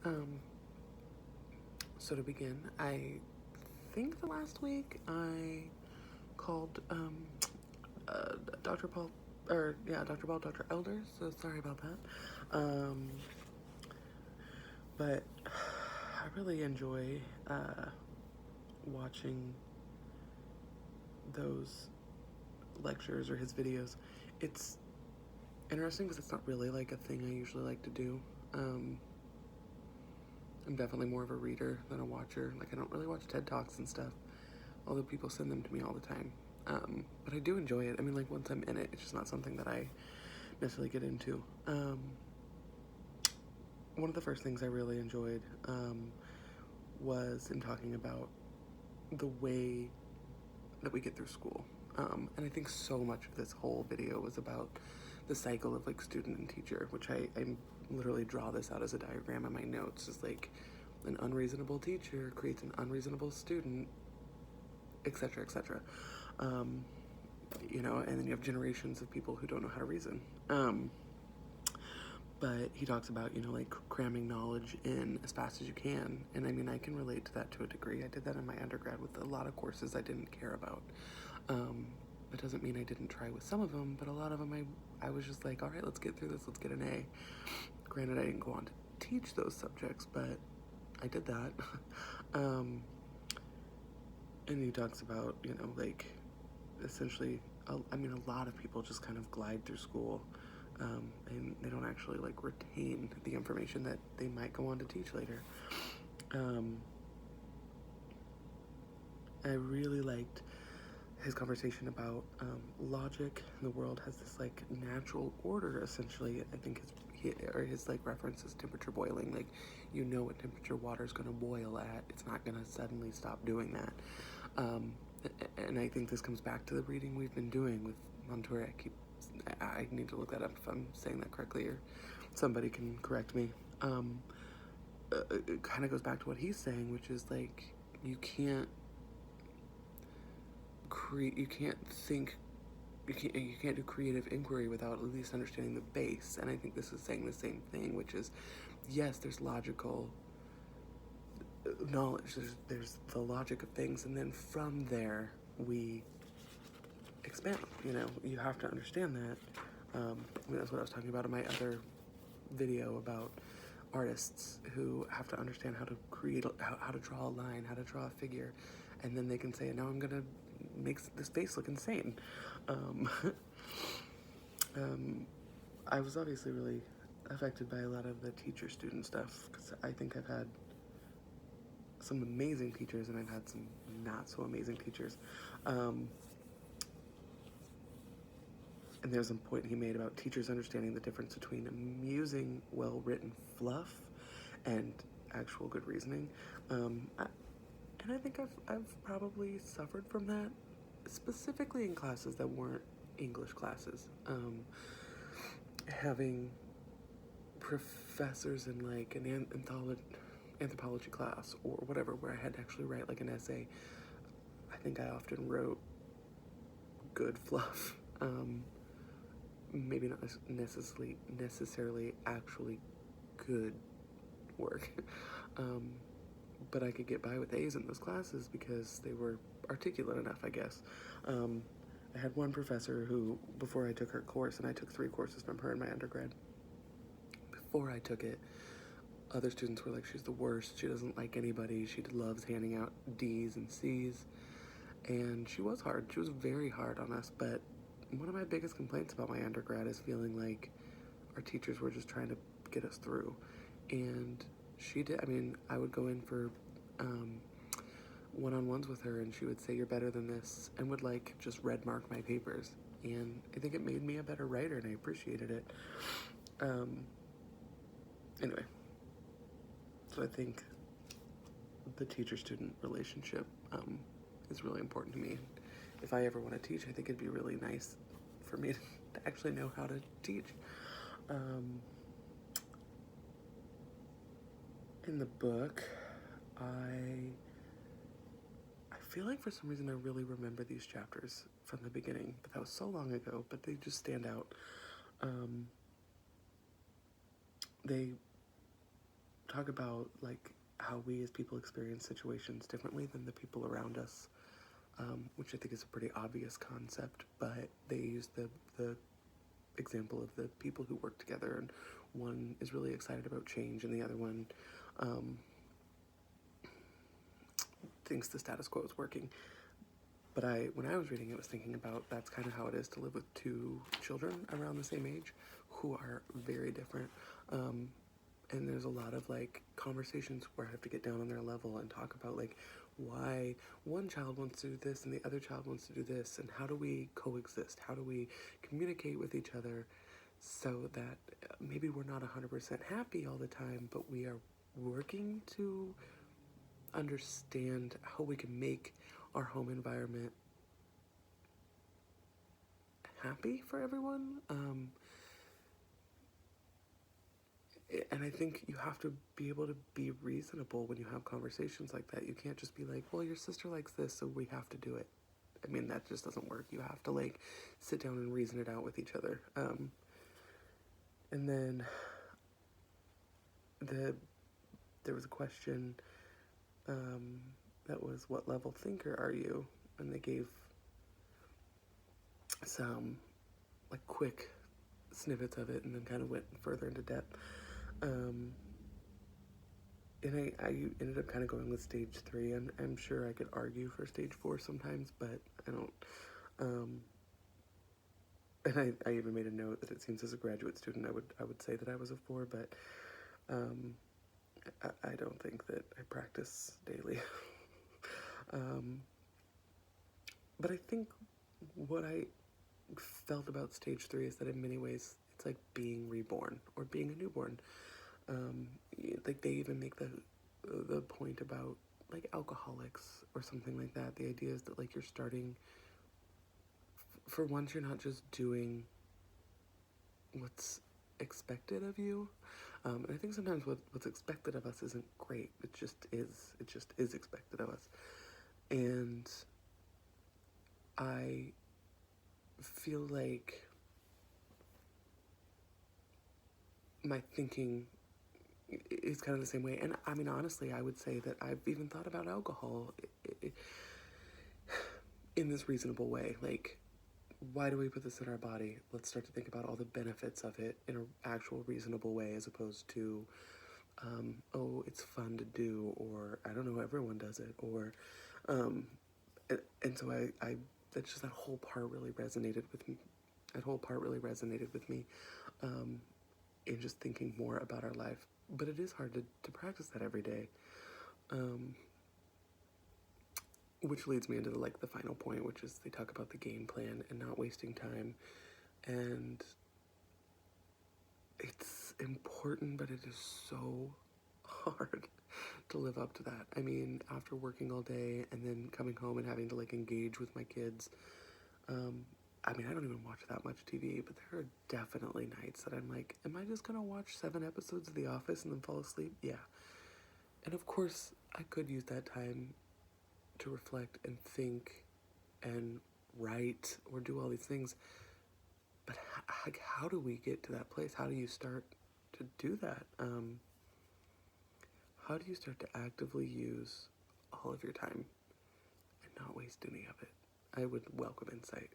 Um, so to begin, I think the last week I called Dr. Paul, Dr. Paul, Dr. Elder, so sorry about that. But I really enjoy watching those lectures or his videos. It's interesting because it's not really like a thing I usually like to do. I'm definitely more of a reader than a watcher. Like, I don't really watch TED Talks and stuff, although people send them to me all the time. But I do enjoy it. I mean, like, once I'm in it, it's just not something that I necessarily get into. One of the first things I really enjoyed was in talking about the way that we get through school. And I think so much of this whole video was about the cycle of like student and teacher, which I literally draw this out as a diagram in my notes. Is like an unreasonable teacher creates an unreasonable student, etc., etc. You know, and then you have generations of people who don't know how to reason. But he talks about, you know, like cramming knowledge in as fast as you can. And I mean, I can relate to that to a degree. I did that in my undergrad with a lot of courses I didn't care about. That doesn't mean I didn't try with some of them, but a lot of them I was just like, all right, let's get through this, let's get an A. Granted, I didn't go on to teach those subjects, but I did that. And he talks about, you know, like, essentially, I mean, a lot of people just kind of glide through school, and they don't actually, like, retain the information that they might go on to teach later. I really liked his conversation about logic. The world has this like natural order, essentially. I think his like reference is temperature boiling. Like, you know what temperature water is going to boil at. It's not going to suddenly stop doing that. And I think this comes back to the reading we've been doing with Montour. I need to look that up if I'm saying that correctly, or somebody can correct me. It kind of goes back to what he's saying, which is like you can't do creative inquiry without at least understanding the base. And I think this is saying the same thing, which is, yes, there's logical knowledge, there's the logic of things, and then from there we expand. You know, you have to understand that. I mean, that's what I was talking about in my other video about artists who have to understand how to create, how to draw a line, how to draw a figure, and then they can say, now I'm gonna make this face look insane. I was obviously really affected by a lot of the teacher-student stuff, because I think I've had some amazing teachers and I've had some not so amazing teachers. And there's a point he made about teachers understanding the difference between amusing, well-written fluff and actual good reasoning. And I think I've probably suffered from that, specifically in classes that weren't English classes. Having professors in like an anthropology class or whatever, where I had to actually write like an essay, I think I often wrote good fluff. Maybe not necessarily actually good work. But I could get by with A's in those classes because they were articulate enough, I guess. I had one professor who, before I took her course, and I took 3 courses from her in my undergrad, before I took it, other students were like, she's the worst, she doesn't like anybody, she loves handing out D's and C's, and she was hard. She was very hard on us, but one of my biggest complaints about my undergrad is feeling like our teachers were just trying to get us through. And she did. I mean, I would go in for one-on-ones with her, and she would say, you're better than this, and would like just red mark my papers. And I think it made me a better writer, and I appreciated it. Anyway, so I think the teacher-student relationship is really important to me. If I ever want to teach, I think it'd be really nice for me to actually know how to teach. In the book, I feel like for some reason I really remember these chapters from the beginning, but that was so long ago, but they just stand out. They talk about like how we as people experience situations differently than the people around us, which I think is a pretty obvious concept, but they use the example of the people who work together, and one is really excited about change and the other one thinks the status quo is working. But when I was reading it, was thinking about that's kind of how it is to live with two children around the same age who are very different. And there's a lot of like conversations where I have to get down on their level and talk about like why one child wants to do this and the other child wants to do this, and how do we coexist? How do we communicate with each other so that maybe we're not 100% happy all the time, but we are working to understand how we can make our home environment happy for everyone. And I think you have to be able to be reasonable when you have conversations like that. You can't just be like, well, your sister likes this, so we have to do it. I mean, that just doesn't work. You have to like sit down and reason it out with each other. And then there was a question that was, what level thinker are you? And they gave some like quick snippets of it and then kind of went further into depth. And I ended up kind of going with stage 3, and I'm sure I could argue for stage 4 sometimes, but I don't. And I even made a note that it seems as a graduate student I would say that I was a 4, but I don't think that I practice daily. But I think what I felt about stage 3 is that in many ways it's like being reborn or being a newborn. Like they even make the point about like alcoholics or something like that. The idea is that like you're starting, for once you're not just doing what's expected of you. And I think sometimes what's expected of us isn't great. It just is expected of us. And I feel like my thinking is kind of the same way. And I mean, honestly, I would say that I've even thought about alcohol in this reasonable way. Like, why do we put this in our body? Let's start to think about all the benefits of it in an actual reasonable way, as opposed to, oh, it's fun to do, or I don't know, everyone does it, or, and so I that's just that whole part really resonated with me. That whole part really resonated with me, in just thinking more about our life. But it is hard to practice that every day. Which leads me into the final point, which is they talk about the game plan and not wasting time. And it's important, but it is so hard to live up to that. I mean, after working all day and then coming home and having to engage with my kids, I mean, I don't even watch that much TV, but there are definitely nights that I'm like, am I just gonna watch 7 episodes of The Office and then fall asleep? Yeah. And of course, I could use that time to reflect and think and write or do all these things. But how do we get to that place? How do you start to do that? How do you start to actively use all of your time and not waste any of it? I would welcome insight.